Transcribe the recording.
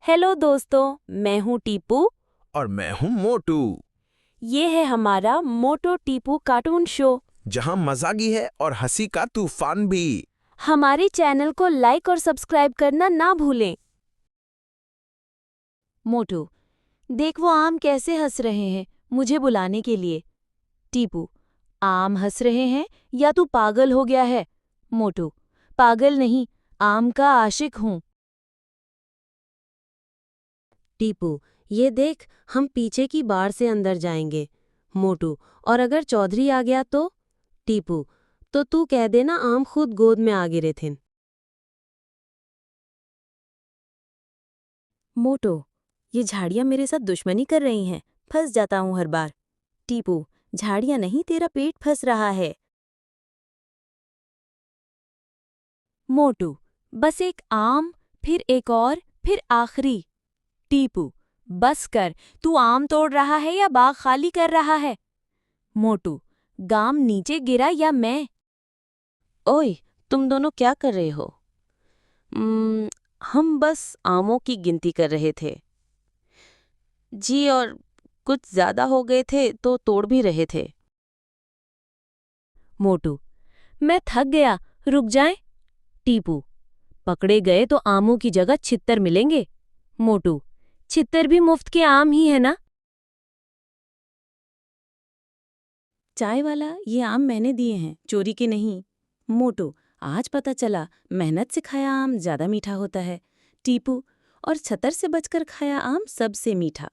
Hello दोस्तों, मैं हूँ टीपू। और मैं हूँ मोटू। ये है हमारा मोटो टीपू कार्टून शो। जहाँ मजाकी है और हंसी का तूफान भी। हमारे चैनल को लाइक और सब्सक्राइब करना ना भूलें। मोटू, देख वो आम कैसे हंस रहे हैं मुझे बुलाने के लिए। टीपू, आम हंस रहे हैं या तू पागल हो गया है? मोटू, पागल नहीं, आम का आशिक हूँ। टीपू, ये देख हम पीछे की बाड़ से अंदर जाएंगे। मोटू, और अगर चौधरी आ गया तो? टीपू, तो तू कह देना आम खुद गोद में आ गिरे थे। मोटो, ये झाड़ियाँ मेरे साथ दुश्मनी कर रही हैं, फंस जाता हूँ हर बार। टीपू, झाड़ियाँ नहीं, तेरा पेट फंस रहा है। मोटू, बस एक आम, फिर एक और, फिर आखिरी। टीपू, बस कर, तू आम तोड़ रहा है या बाग खाली कर रहा है? मोटू, गाम नीचे गिरा या मैं? ओए, तुम दोनों क्या कर रहे हो? हम बस आमों की गिनती कर रहे थे जी, और कुछ ज्यादा हो गए थे तो तोड़ भी रहे थे। मोटू, मैं थक गया, रुक जाएं? टीपू, पकड़े गए तो आमों की जगह छित्तर मिलेंगे। मोटू, छित्तर भी मुफ्त के आम ही है ना? चाय वाला, ये आम मैंने दिए हैं, चोरी के नहीं। मोटू, आज पता चला मेहनत से खाया आम ज्यादा मीठा होता है। टीपू, और छतर से बचकर खाया आम सबसे मीठा।